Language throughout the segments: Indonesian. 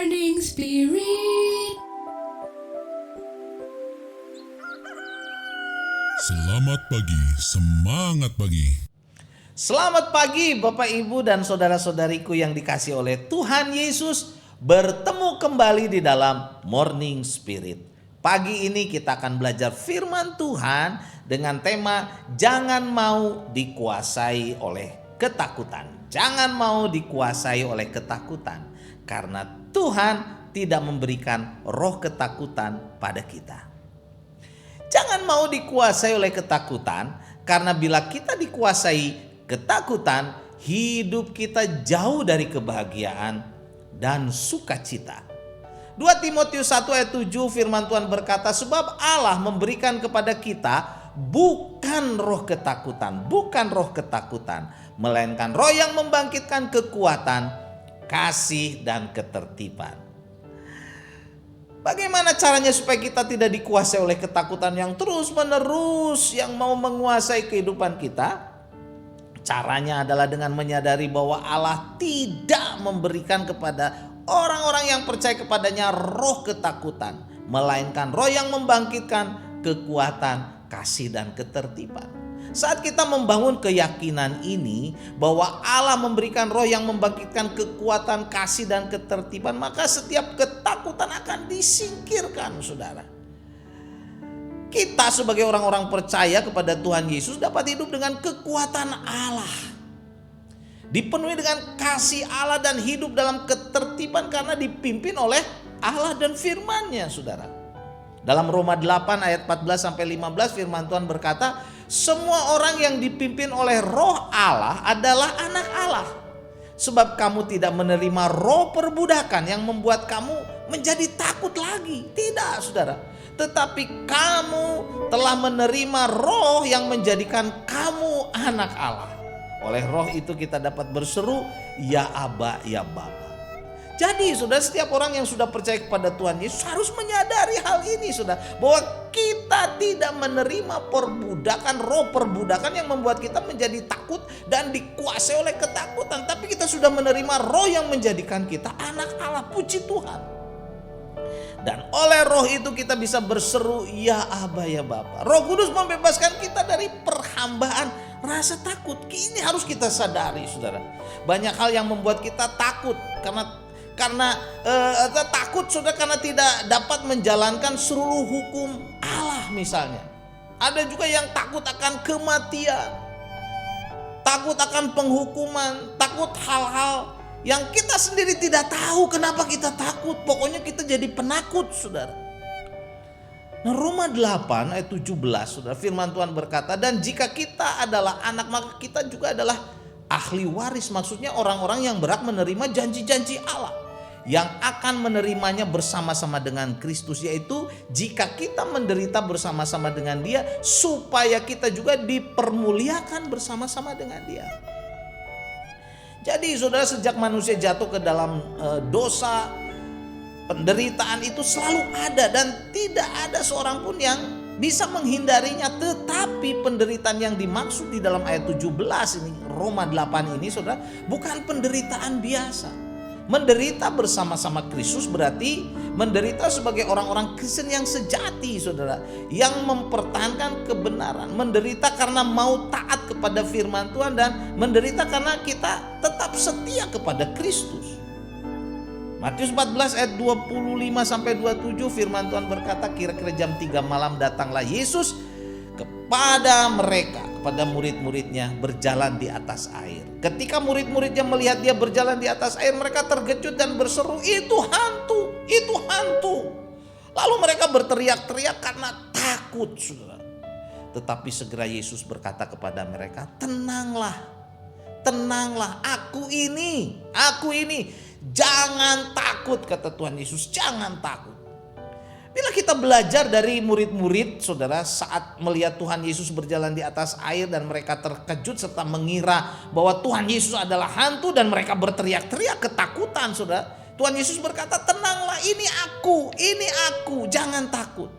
Morning Spirit. Selamat pagi, semangat pagi. Selamat pagi Bapak Ibu dan saudara-saudariku yang dikasihi oleh Tuhan Yesus. Bertemu kembali di dalam Morning Spirit. Pagi ini kita akan belajar firman Tuhan dengan tema jangan mau dikuasai oleh ketakutan. Jangan mau dikuasai oleh ketakutan. Karena Tuhan tidak memberikan roh ketakutan pada kita. Jangan mau dikuasai oleh ketakutan, karena bila kita dikuasai ketakutan, hidup kita jauh dari kebahagiaan dan sukacita. 2 Timotius 1 ayat 7 firman Tuhan berkata, sebab Allah memberikan kepada kita bukan roh ketakutan, melainkan roh yang membangkitkan kekuatan, kasih dan ketertiban. Bagaimana caranya supaya kita tidak dikuasai oleh ketakutan yang terus-menerus yang mau menguasai kehidupan kita? Caranya adalah dengan menyadari bahwa Allah tidak memberikan kepada orang-orang yang percaya kepadanya roh ketakutan, melainkan roh yang membangkitkan kekuatan, kasih dan ketertiban. Saat kita membangun keyakinan ini bahwa Allah memberikan roh yang membangkitkan kekuatan, kasih dan ketertiban, maka setiap ketakutan akan disingkirkan, saudara. Kita sebagai orang-orang percaya kepada Tuhan Yesus dapat hidup dengan kekuatan Allah, dipenuhi dengan kasih Allah dan hidup dalam ketertiban karena dipimpin oleh Allah dan firman-Nya, saudara. Dalam Roma 8 ayat 14 sampai 15 firman Tuhan berkata, semua orang yang dipimpin oleh roh Allah adalah anak Allah. Sebab kamu tidak menerima roh perbudakan yang membuat kamu menjadi takut lagi. Tidak, saudara. Tetapi kamu telah menerima roh yang menjadikan kamu anak Allah. Oleh roh itu kita dapat berseru, ya Aba, ya Bapa. Jadi saudara, setiap orang yang sudah percaya kepada Tuhan Yesus harus menyadari hal ini, saudara, bahwa kita tidak menerima perbudakan, roh perbudakan yang membuat kita menjadi takut dan dikuasai oleh ketakutan. Tapi kita sudah menerima roh yang menjadikan kita anak Allah, puji Tuhan. Dan oleh roh itu kita bisa berseru, ya Aba, ya Bapa. Roh Kudus membebaskan kita dari perhambaan rasa takut. Ini harus kita sadari, saudara. Banyak hal yang membuat kita takut karena takut, saudara, karena tidak dapat menjalankan seluruh hukum Allah misalnya. Ada juga yang takut akan kematian, takut akan penghukuman, takut hal-hal yang kita sendiri tidak tahu kenapa kita takut. Pokoknya kita jadi penakut, saudara. Nah, Roma 8 ayat 17, saudara, firman Tuhan berkata, dan jika kita adalah anak, maka kita juga adalah ahli waris. Maksudnya orang-orang yang berhak menerima janji-janji Allah, yang akan menerimanya bersama-sama dengan Kristus, yaitu jika kita menderita bersama-sama dengan Dia, supaya kita juga dipermuliakan bersama-sama dengan Dia. Jadi saudara, sejak manusia jatuh ke dalam dosa, penderitaan itu selalu ada dan tidak ada seorang pun yang bisa menghindarinya. Tetapi penderitaan yang dimaksud di dalam ayat 17 ini, Roma 8 ini, saudara, bukan penderitaan biasa. Menderita bersama-sama Kristus berarti menderita sebagai orang-orang Kristen yang sejati, saudara, yang mempertahankan kebenaran. Menderita karena mau taat kepada firman Tuhan, dan menderita karena kita tetap setia kepada Kristus. Matius 14 ayat 25 sampai 27 firman Tuhan berkata, kira-kira jam 3 malam datanglah Yesus kepada mereka, kepada murid-muridnya berjalan di atas air. Ketika murid-muridnya melihat dia berjalan di atas air, mereka terkejut dan berseru, itu hantu, itu hantu. Lalu mereka berteriak-teriak karena takut, saudara. Tetapi segera Yesus berkata kepada mereka, tenanglah, tenanglah, aku ini. Jangan takut, kata Tuhan Yesus, jangan takut. Bila kita belajar dari murid-murid, saudara, saat melihat Tuhan Yesus berjalan di atas air dan mereka terkejut serta mengira bahwa Tuhan Yesus adalah hantu dan mereka berteriak-teriak ketakutan, saudara. Tuhan Yesus berkata, tenanglah, ini aku, jangan takut.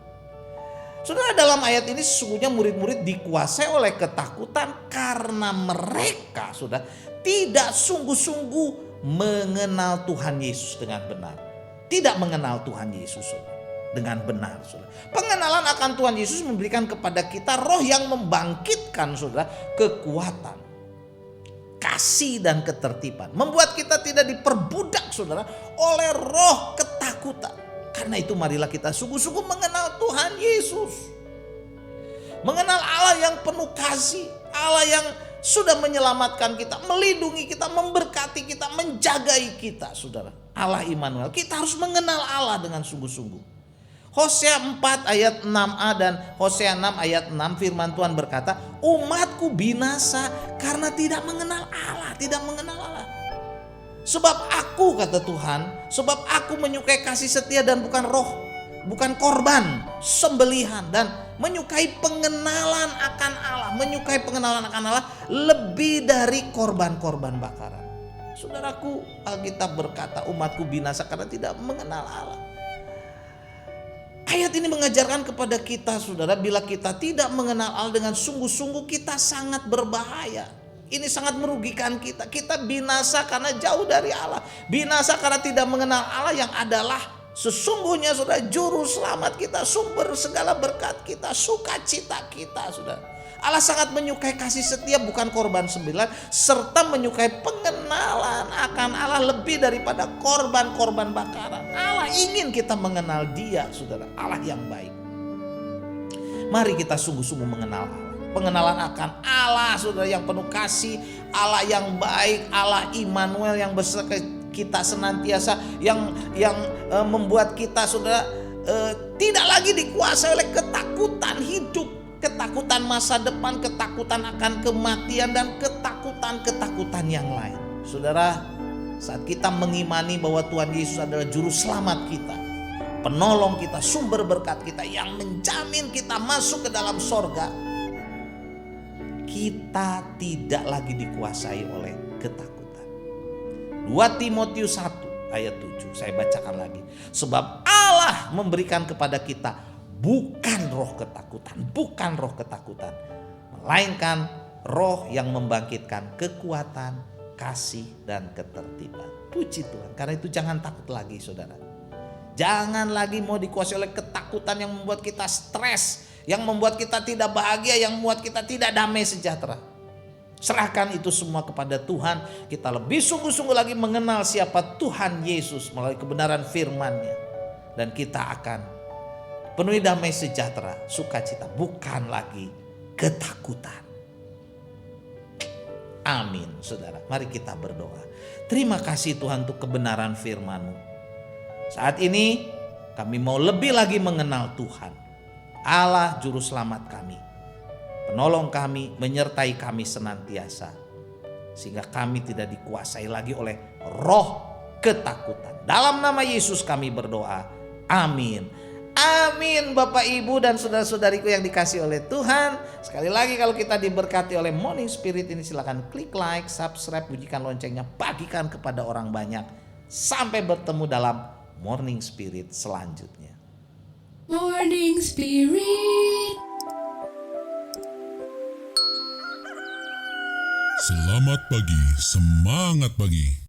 Saudara, dalam ayat ini sesungguhnya murid-murid dikuasai oleh ketakutan karena mereka, saudara, tidak sungguh-sungguh mengenal Tuhan Yesus dengan benar. tidak mengenal Tuhan Yesus, saudara, dengan benar, saudara. Pengenalan akan Tuhan Yesus memberikan kepada kita roh yang membangkitkan, saudara, kekuatan, kasih dan ketertiban. Membuat kita tidak diperbudak, saudara, oleh roh ketakutan. Karena itu marilah kita sungguh-sungguh mengenal Tuhan Yesus. Mengenal Allah yang penuh kasih, Allah yang sudah menyelamatkan kita, melindungi kita, memberkati kita, menjagai kita, saudara. Allah Immanuel. Kita harus mengenal Allah dengan sungguh-sungguh. Hosea 4 ayat 6a dan Hosea 6 ayat 6 firman Tuhan berkata, umatku binasa karena tidak mengenal Allah, tidak mengenal Allah. Sebab aku, kata Tuhan, sebab aku menyukai kasih setia dan bukan roh, bukan korban, sembelihan, dan menyukai pengenalan akan Allah, menyukai pengenalan akan Allah lebih dari korban-korban bakaran. Saudaraku, Alkitab berkata umatku binasa karena tidak mengenal Allah. Ayat ini mengajarkan kepada kita, saudara, bila kita tidak mengenal Allah dengan sungguh-sungguh, kita sangat berbahaya. Ini sangat merugikan kita. Kita binasa karena jauh dari Allah. Binasa karena tidak mengenal Allah yang adalah sesungguhnya, saudara, juru selamat kita, sumber segala berkat kita, sukacita kita, saudara. Allah sangat menyukai kasih setia bukan korban sembilan, serta menyukai pengenalan akan Allah lebih daripada korban-korban bakaran. Allah ingin kita mengenal Dia, saudara, Allah yang baik. Mari kita sungguh-sungguh mengenal Allah. Pengenalan akan Allah, saudara, yang penuh kasih, Allah yang baik, Allah Immanuel yang beserta kita senantiasa, yang membuat kita, saudara, tidak lagi dikuasai oleh ketakutan hidup, ketakutan masa depan, ketakutan akan kematian, dan ketakutan-ketakutan yang lain. Saudara, saat kita mengimani bahwa Tuhan Yesus adalah juru selamat kita, penolong kita, sumber berkat kita, yang menjamin kita masuk ke dalam sorga, kita tidak lagi dikuasai oleh ketakutan. 2 Timotius 1 ayat 7, saya bacakan lagi. Sebab Allah memberikan kepada kita bukan roh ketakutan, melainkan roh yang membangkitkan kekuatan, kasih, dan ketertiban. Puji Tuhan. Karena itu jangan takut lagi, saudara. Jangan lagi mau dikuasai oleh ketakutan yang membuat kita stres, yang membuat kita tidak bahagia, yang membuat kita tidak damai sejahtera. Serahkan itu semua kepada Tuhan. Kita lebih sungguh-sungguh lagi mengenal siapa Tuhan Yesus melalui kebenaran firman-Nya. Dan kita akan penuhi damai sejahtera, sukacita, bukan lagi ketakutan. Amin, saudara. Mari kita berdoa. Terima kasih Tuhan untuk kebenaran firman-Mu. Saat ini kami mau lebih lagi mengenal Tuhan, Allah juru selamat kami, penolong kami, menyertai kami senantiasa, sehingga kami tidak dikuasai lagi oleh roh ketakutan. Dalam nama Yesus kami berdoa. Amin. Amin, Bapak, Ibu, dan saudara-saudariku yang dikasih oleh Tuhan. Sekali lagi, kalau kita diberkati oleh Morning Spirit ini, silakan klik like, subscribe, bunyikan loncengnya, bagikan kepada orang banyak. Sampai bertemu dalam Morning Spirit selanjutnya. Morning Spirit. Selamat pagi, semangat pagi.